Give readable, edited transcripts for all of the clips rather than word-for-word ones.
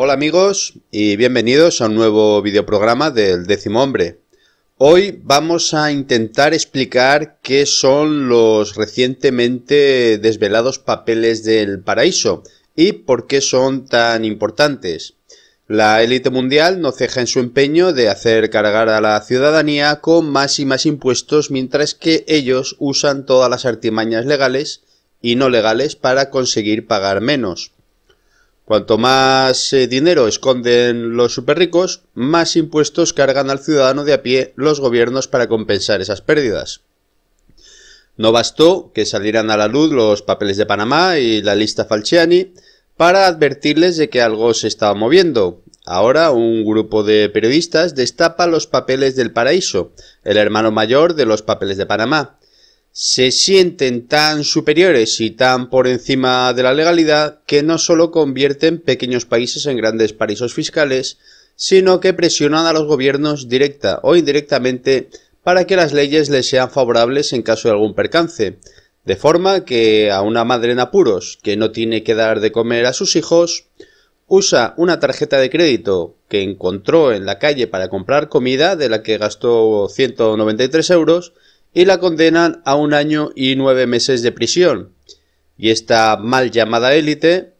Hola amigos y bienvenidos a un nuevo videoprograma del Décimo Hombre. Hoy vamos a intentar explicar qué son los recientemente desvelados papeles del paraíso y por qué son tan importantes. La élite mundial no ceja en su empeño de hacer cargar a la ciudadanía con más y más impuestos, mientras que ellos usan todas las artimañas legales y no legales para conseguir pagar menos. Cuanto más dinero esconden los superricos, más impuestos cargan al ciudadano de a pie los gobiernos para compensar esas pérdidas. No bastó que salieran a la luz los papeles de Panamá y la lista Falciani para advertirles de que algo se estaba moviendo. Ahora un grupo de periodistas destapa los papeles del paraíso, el hermano mayor de los papeles de Panamá. Se sienten tan superiores y tan por encima de la legalidad que no solo convierten pequeños países en grandes paraísos fiscales, sino que presionan a los gobiernos directa o indirectamente para que las leyes les sean favorables en caso de algún percance, de forma que a una madre en apuros que no tiene que dar de comer a sus hijos, usa una tarjeta de crédito que encontró en la calle para comprar comida, de la que gastó 193 euros, y la condenan a 1 año y 9 meses de prisión. Y esta mal llamada élite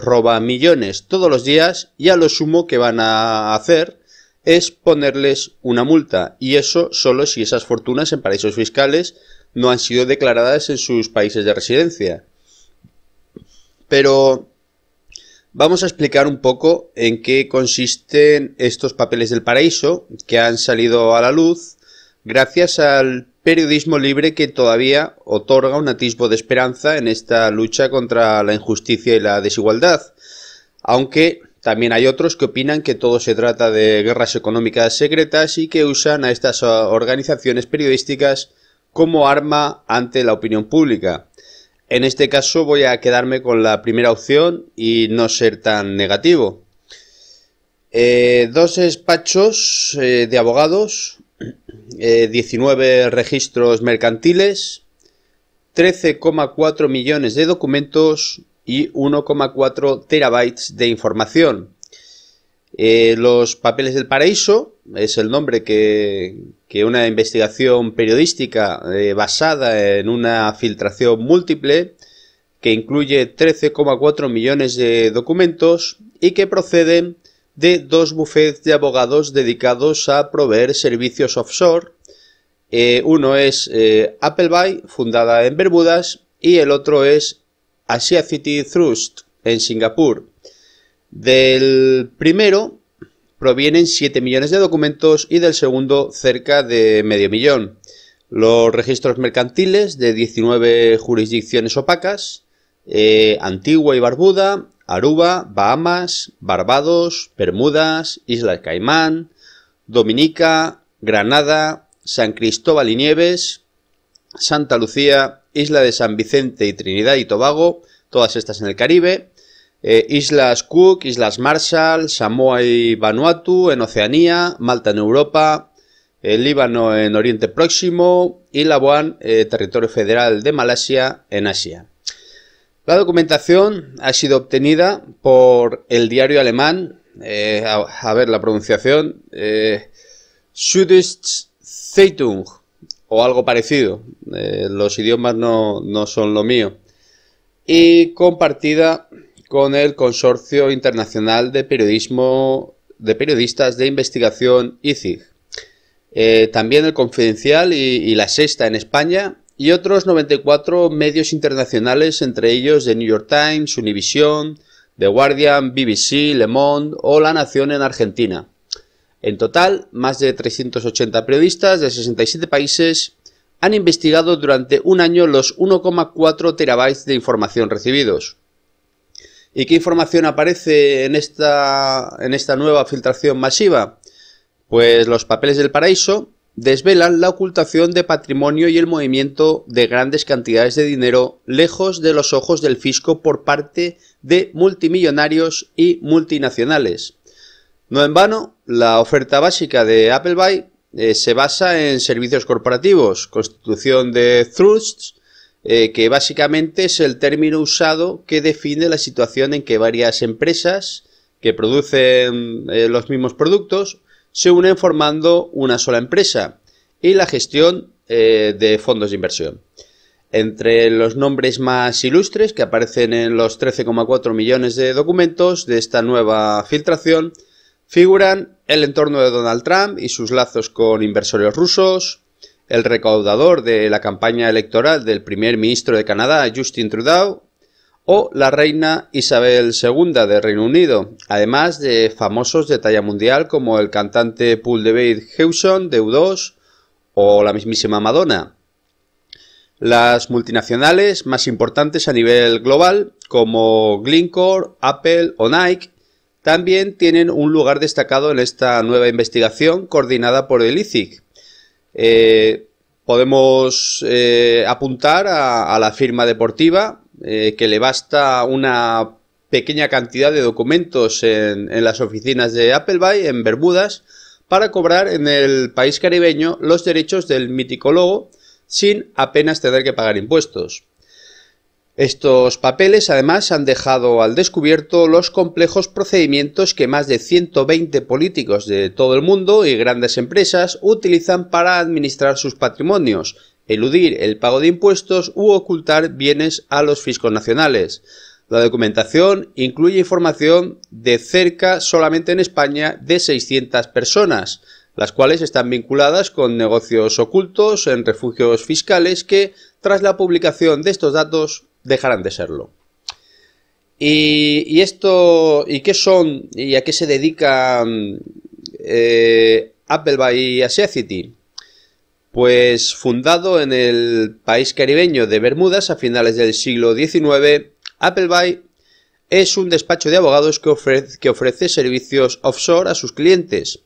roba millones todos los días, y a lo sumo que van a hacer es ponerles una multa, y eso solo si esas fortunas en paraísos fiscales no han sido declaradas en sus países de residencia. Pero vamos a explicar un poco en qué consisten estos papeles del paraíso que han salido a la luz gracias al periodismo libre, que todavía otorga un atisbo de esperanza en esta lucha contra la injusticia y la desigualdad, aunque también hay otros que opinan que todo se trata de guerras económicas secretas y que usan a estas organizaciones periodísticas como arma ante la opinión pública. En este caso voy a quedarme con la primera opción y no ser tan negativo. Dos despachos de abogados, 19 registros mercantiles, 13,4 millones de documentos y 1,4 terabytes de información. Los papeles del paraíso es el nombre que una investigación periodística basada en una filtración múltiple que incluye 13,4 millones de documentos y que proceden de dos bufetes de abogados dedicados a proveer servicios offshore. Uno es Appleby, fundada en Bermudas, y el otro es Asia City Trust, en Singapur. Del primero provienen 7 millones de documentos y del segundo cerca de medio millón. Los registros mercantiles de 19 jurisdicciones opacas, Antigua y Barbuda, Aruba, Bahamas, Barbados, Bermudas, Islas Caimán, Dominica, Granada, San Cristóbal y Nieves, Santa Lucía, Isla de San Vicente y Trinidad y Tobago, todas estas en el Caribe, Islas Cook, Islas Marshall, Samoa y Vanuatu en Oceanía, Malta en Europa, el Líbano en Oriente Próximo y Labuan, territorio federal de Malasia, en Asia. La documentación ha sido obtenida por el diario alemán, a ver la pronunciación, Süddeutsche Zeitung o algo parecido, los idiomas no son lo mío, y compartida con el Consorcio Internacional de Periodistas de Investigación ICIG, también el Confidencial y La Sexta en España, y otros 94 medios internacionales, entre ellos The New York Times, Univision, The Guardian, BBC, Le Monde o La Nación en Argentina. En total, más de 380 periodistas de 67 países han investigado durante un año los 1,4 terabytes de información recibidos. ¿Y qué información aparece en esta nueva filtración masiva? Pues los papeles del paraíso desvelan la ocultación de patrimonio y el movimiento de grandes cantidades de dinero lejos de los ojos del fisco por parte de multimillonarios y multinacionales. No en vano, la oferta básica de Appleby se basa en servicios corporativos, constitución de trusts, que básicamente es el término usado que define la situación en que varias empresas que producen los mismos productos se unen formando una sola empresa y la gestión de fondos de inversión. Entre los nombres más ilustres que aparecen en los 13,4 millones de documentos de esta nueva filtración figuran el entorno de Donald Trump y sus lazos con inversores rusos, el recaudador de la campaña electoral del primer ministro de Canadá, Justin Trudeau, o la reina Isabel II de Reino Unido, además de famosos de talla mundial como el cantante Paul David Hewson de U2 o la mismísima Madonna. Las multinacionales más importantes a nivel global, como Glencore, Apple o Nike, también tienen un lugar destacado en esta nueva investigación coordinada por el ICIG. Podemos apuntar a la firma deportiva, que le basta una pequeña cantidad de documentos en las oficinas de Appleby en Bermudas para cobrar en el país caribeño los derechos del mítico logo sin apenas tener que pagar impuestos. Estos papeles además han dejado al descubierto los complejos procedimientos que más de 120 políticos de todo el mundo y grandes empresas utilizan para administrar sus patrimonios, eludir el pago de impuestos u ocultar bienes a los fiscos nacionales. La documentación incluye información de cerca, solamente en España, de 600 personas, las cuales están vinculadas con negocios ocultos en refugios fiscales que, tras la publicación de estos datos, dejarán de serlo. ¿Y qué son y a qué se dedican Appleby y Aseacity? Pues fundado en el país caribeño de Bermudas a finales del siglo XIX, Appleby es un despacho de abogados que ofrece servicios offshore a sus clientes.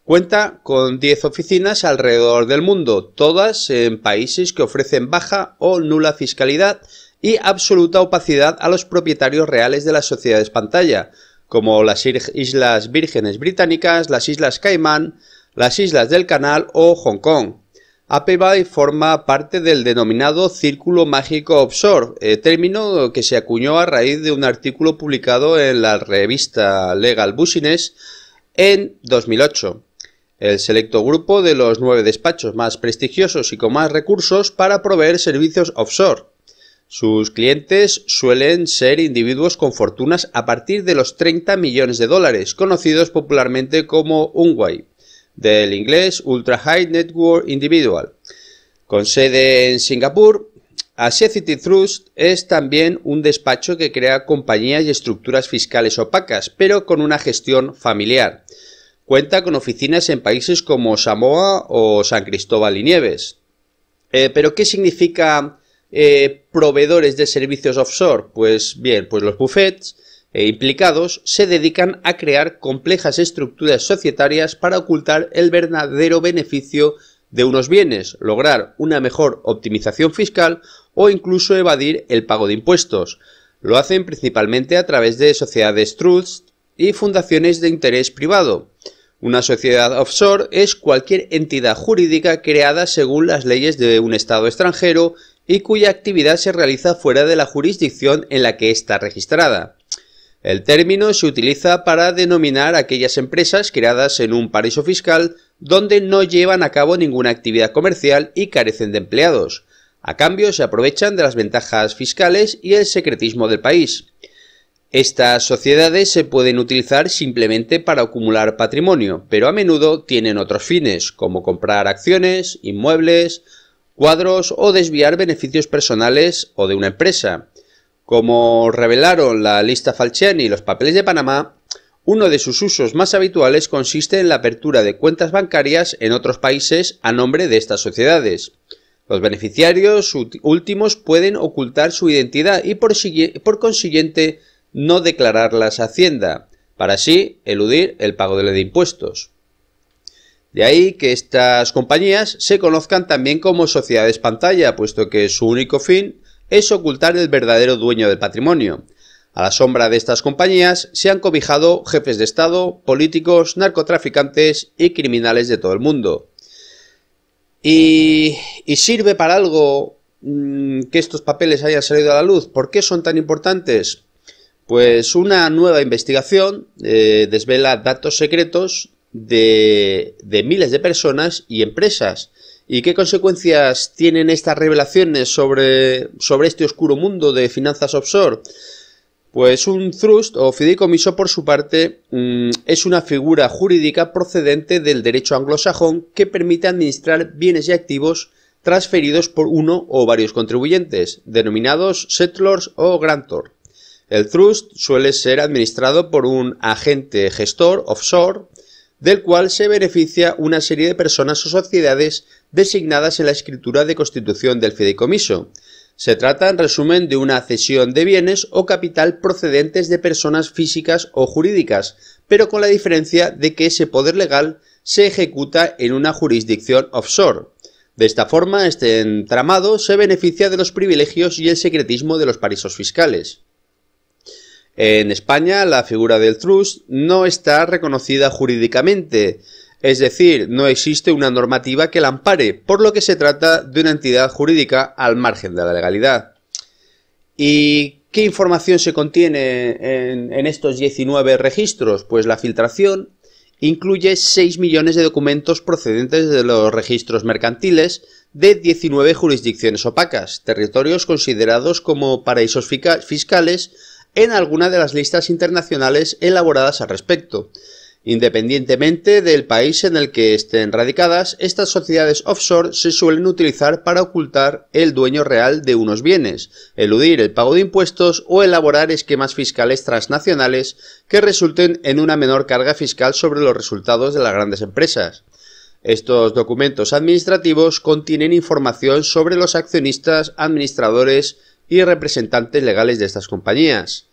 Cuenta con 10 oficinas alrededor del mundo, todas en países que ofrecen baja o nula fiscalidad y absoluta opacidad a los propietarios reales de las sociedades pantalla, como las Islas Vírgenes Británicas, las Islas Caimán, las Islas del Canal o Hong Kong. Appleby forma parte del denominado Círculo Mágico Offshore, término que se acuñó a raíz de un artículo publicado en la revista Legal Business en 2008. El selecto grupo de los 9 despachos más prestigiosos y con más recursos para proveer servicios offshore. Sus clientes suelen ser individuos con fortunas a partir de los 30 millones de dólares, conocidos popularmente como UNWAI, del inglés Ultra High Net Worth Individual. Con sede en Singapur, Aseacity Trust es también un despacho que crea compañías y estructuras fiscales opacas, pero con una gestión familiar. Cuenta con oficinas en países como Samoa o San Cristóbal y Nieves. ¿Pero qué significa proveedores de servicios offshore? Pues bien, pues los buffets implicados se dedican a crear complejas estructuras societarias para ocultar el verdadero beneficio de unos bienes, lograr una mejor optimización fiscal o incluso evadir el pago de impuestos. Lo hacen principalmente a través de sociedades trust y fundaciones de interés privado. Una sociedad offshore es cualquier entidad jurídica creada según las leyes de un estado extranjero y cuya actividad se realiza fuera de la jurisdicción en la que está registrada. El término se utiliza para denominar aquellas empresas creadas en un paraíso fiscal donde no llevan a cabo ninguna actividad comercial y carecen de empleados. A cambio se aprovechan de las ventajas fiscales y el secretismo del país. Estas sociedades se pueden utilizar simplemente para acumular patrimonio, pero a menudo tienen otros fines, como comprar acciones, inmuebles, cuadros o desviar beneficios personales o de una empresa. Como revelaron la lista Falciani y los papeles de Panamá, uno de sus usos más habituales consiste en la apertura de cuentas bancarias en otros países a nombre de estas sociedades. Los beneficiarios últimos pueden ocultar su identidad y por consiguiente no declararlas a Hacienda, para así eludir el pago de impuestos. De ahí que estas compañías se conozcan también como sociedades pantalla, puesto que su único fin es ocultar el verdadero dueño del patrimonio. A la sombra de estas compañías se han cobijado jefes de Estado, políticos, narcotraficantes y criminales de todo el mundo. ¿Y sirve para algo que estos papeles hayan salido a la luz? ¿Por qué son tan importantes? Pues una nueva investigación desvela datos secretos de miles de personas y empresas. ¿Y qué consecuencias tienen estas revelaciones sobre este oscuro mundo de finanzas offshore? Pues un trust o fideicomiso, por su parte, es una figura jurídica procedente del derecho anglosajón que permite administrar bienes y activos transferidos por uno o varios contribuyentes, denominados settlors o grantor. El trust suele ser administrado por un agente gestor offshore, del cual se beneficia una serie de personas o sociedades designadas en la escritura de constitución del fideicomiso. Se trata, en resumen, de una cesión de bienes o capital procedentes de personas físicas o jurídicas, pero con la diferencia de que ese poder legal se ejecuta en una jurisdicción offshore. De esta forma, este entramado se beneficia de los privilegios y el secretismo de los paraísos fiscales. En España, la figura del trust no está reconocida jurídicamente, es decir, no existe una normativa que la ampare, por lo que se trata de una entidad jurídica al margen de la legalidad. ¿Y qué información se contiene en estos 19 registros? Pues la filtración incluye 6 millones de documentos procedentes de los registros mercantiles de 19 jurisdicciones opacas, territorios considerados como paraísos fiscales en alguna de las listas internacionales elaboradas al respecto. Independientemente del país en el que estén radicadas, estas sociedades offshore se suelen utilizar para ocultar el dueño real de unos bienes, eludir el pago de impuestos o elaborar esquemas fiscales transnacionales que resulten en una menor carga fiscal sobre los resultados de las grandes empresas. Estos documentos administrativos contienen información sobre los accionistas, administradores y representantes legales de estas compañías.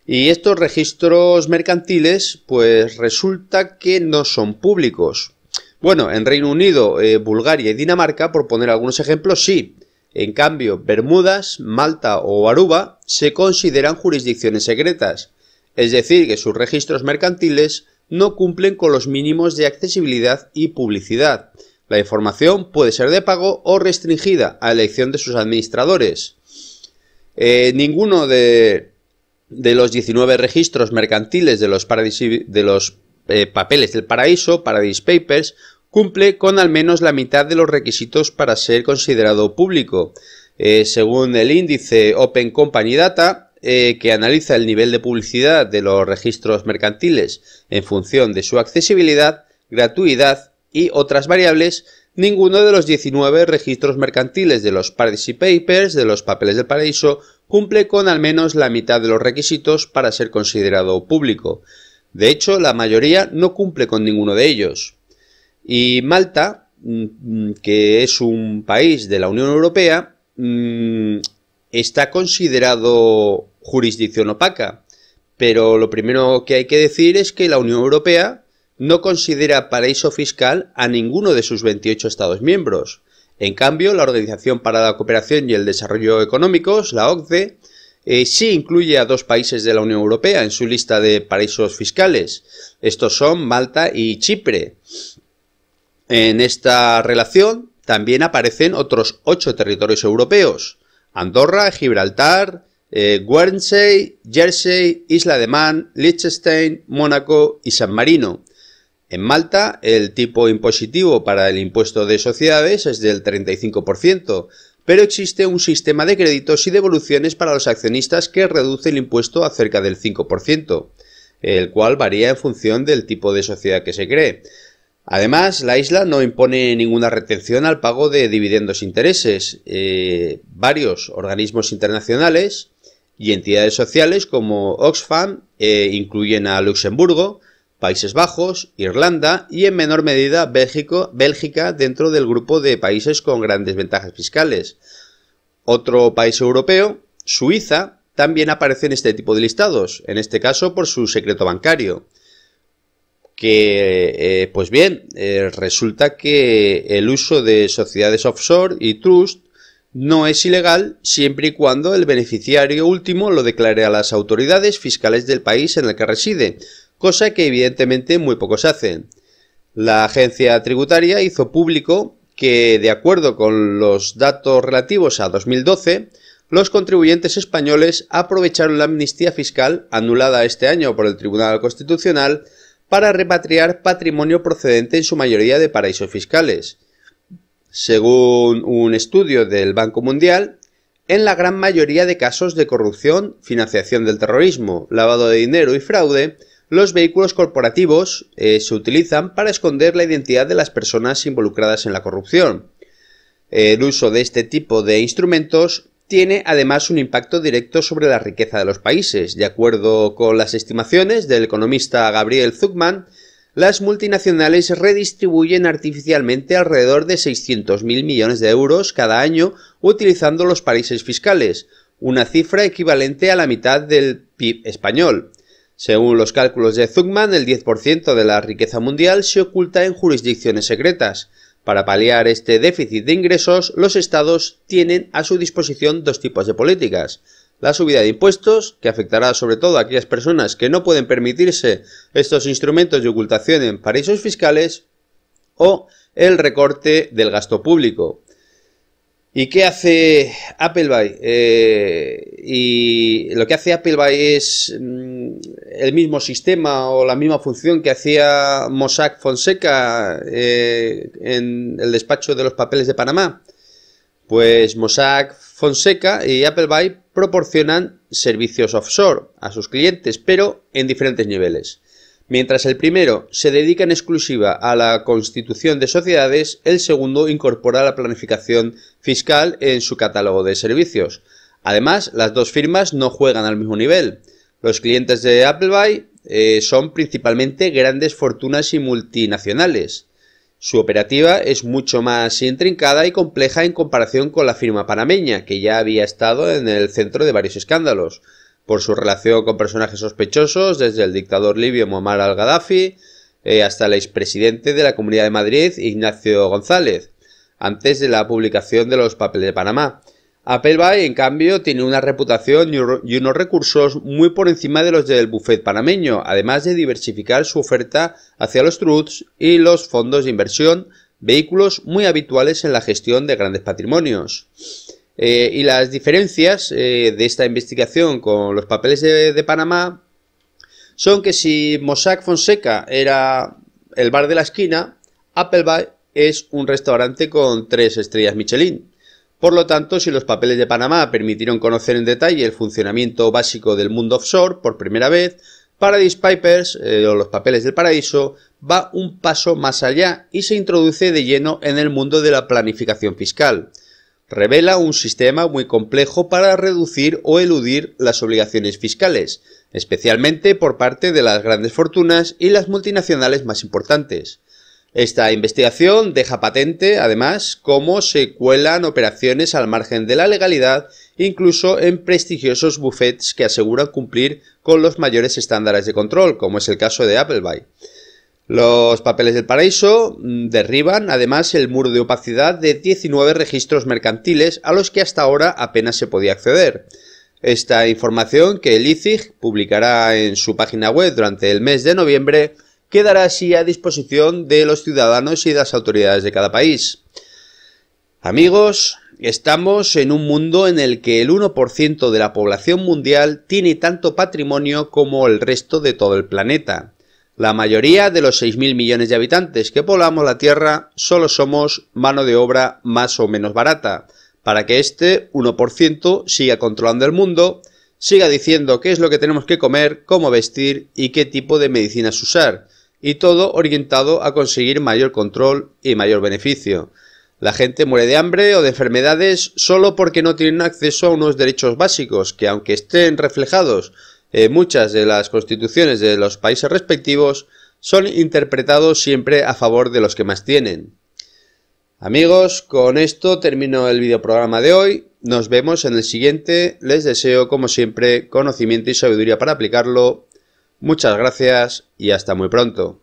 Y estos registros mercantiles, pues resulta que no son públicos. Bueno, en Reino Unido, Bulgaria y Dinamarca, por poner algunos ejemplos, sí. En cambio, Bermudas, Malta o Aruba se consideran jurisdicciones secretas, es decir, que sus registros mercantiles no cumplen con los mínimos de accesibilidad y publicidad. La información puede ser de pago o restringida a elección de sus administradores. Ninguno de los 19 registros mercantiles de los papeles del paraíso, Paradise Papers, cumple con al menos la mitad de los requisitos para ser considerado público. Según el índice Open Company Data, que analiza el nivel de publicidad de los registros mercantiles en función de su accesibilidad, gratuidad y otras variables, ninguno de los 19 registros mercantiles de los Paradise Papers, de los papeles del paraíso, cumple con al menos la mitad de los requisitos para ser considerado público. De hecho, la mayoría no cumple con ninguno de ellos. Y Malta, que es un país de la Unión Europea, está considerado jurisdicción opaca. Pero lo primero que hay que decir es que la Unión Europea no considera paraíso fiscal a ninguno de sus 28 Estados miembros. En cambio, la Organización para la Cooperación y el Desarrollo Económicos, la OCDE, sí incluye a 2 países de la Unión Europea en su lista de paraísos fiscales. Estos son Malta y Chipre. En esta relación también aparecen otros 8 territorios europeos: Andorra, Gibraltar, Guernsey, Jersey, Isla de Man, Liechtenstein, Mónaco y San Marino. En Malta, el tipo impositivo para el impuesto de sociedades es del 35%, pero existe un sistema de créditos y devoluciones para los accionistas que reduce el impuesto a cerca del 5%, el cual varía en función del tipo de sociedad que se cree. Además, la isla no impone ninguna retención al pago de dividendos e intereses. Varios organismos internacionales y entidades sociales como Oxfam incluyen a Luxemburgo, Países Bajos, Irlanda y en menor medida Bélgica dentro del grupo de países con grandes ventajas fiscales. Otro país europeo, Suiza, también aparece en este tipo de listados, en este caso por su secreto bancario. Pues bien, resulta que el uso de sociedades offshore y trust no es ilegal siempre y cuando el beneficiario último lo declare a las autoridades fiscales del país en el que reside, cosa que evidentemente muy pocos hacen. La agencia tributaria hizo público que, de acuerdo con los datos relativos a 2012, los contribuyentes españoles aprovecharon la amnistía fiscal, anulada este año por el Tribunal Constitucional, para repatriar patrimonio procedente en su mayoría de paraísos fiscales. Según un estudio del Banco Mundial, en la gran mayoría de casos de corrupción, financiación del terrorismo, lavado de dinero y fraude, los vehículos corporativos se utilizan para esconder la identidad de las personas involucradas en la corrupción. El uso de este tipo de instrumentos tiene además un impacto directo sobre la riqueza de los países. De acuerdo con las estimaciones del economista Gabriel Zucman, las multinacionales redistribuyen artificialmente alrededor de 600.000 millones de euros cada año utilizando los paraísos fiscales, una cifra equivalente a la mitad del PIB español. Según los cálculos de Zucman, el 10% de la riqueza mundial se oculta en jurisdicciones secretas. Para paliar este déficit de ingresos, los estados tienen a su disposición dos tipos de políticas: la subida de impuestos, que afectará sobre todo a aquellas personas que no pueden permitirse estos instrumentos de ocultación en paraísos fiscales, o el recorte del gasto público. ¿Y qué hace Appleby? Y lo que hace Appleby es el mismo sistema o la misma función que hacía Mossack Fonseca en el despacho de los papeles de Panamá. Pues Mossack Fonseca y Appleby proporcionan servicios offshore a sus clientes, pero en diferentes niveles. Mientras el primero se dedica en exclusiva a la constitución de sociedades, el segundo incorpora la planificación fiscal en su catálogo de servicios. Además, las dos firmas no juegan al mismo nivel. Los clientes de Appleby son principalmente grandes fortunas y multinacionales. Su operativa es mucho más intrincada y compleja en comparación con la firma panameña, que ya había estado en el centro de varios escándalos, por su relación con personajes sospechosos, desde el dictador libio Muammar al-Gaddafi hasta el expresidente de la Comunidad de Madrid, Ignacio González, antes de la publicación de los papeles de Panamá. Appleby, en cambio, tiene una reputación y unos recursos muy por encima de los del bufet panameño, además de diversificar su oferta hacia los trusts y los fondos de inversión, vehículos muy habituales en la gestión de grandes patrimonios. Y las diferencias de esta investigación con los papeles de Panamá son que si Mossack Fonseca era el bar de la esquina, Appleby es un restaurante con 3 estrellas Michelin. Por lo tanto, si los papeles de Panamá permitieron conocer en detalle el funcionamiento básico del mundo offshore por primera vez, Paradise Papers, o los papeles del paraíso, va un paso más allá y se introduce de lleno en el mundo de la planificación fiscal. Revela un sistema muy complejo para reducir o eludir las obligaciones fiscales, especialmente por parte de las grandes fortunas y las multinacionales más importantes. Esta investigación deja patente, además, cómo se cuelan operaciones al margen de la legalidad, incluso en prestigiosos bufetes que aseguran cumplir con los mayores estándares de control, como es el caso de Appleby. Los papeles del paraíso derriban, además, el muro de opacidad de 19 registros mercantiles a los que hasta ahora apenas se podía acceder. Esta información, que el ICIG publicará en su página web durante el mes de noviembre, quedará así a disposición de los ciudadanos y de las autoridades de cada país. Amigos, estamos en un mundo en el que el 1% de la población mundial tiene tanto patrimonio como el resto de todo el planeta. La mayoría de los 6.000 millones de habitantes que poblamos la Tierra solo somos mano de obra más o menos barata, para que este 1% siga controlando el mundo, siga diciendo qué es lo que tenemos que comer, cómo vestir y qué tipo de medicinas usar, y todo orientado a conseguir mayor control y mayor beneficio. La gente muere de hambre o de enfermedades solo porque no tienen acceso a unos derechos básicos que, aunque estén reflejados en muchas de las constituciones de los países respectivos, son interpretados siempre a favor de los que más tienen. Amigos, con esto termino el videoprograma de hoy. Nos vemos en el siguiente. Les deseo, como siempre, conocimiento y sabiduría para aplicarlo. Muchas gracias y hasta muy pronto.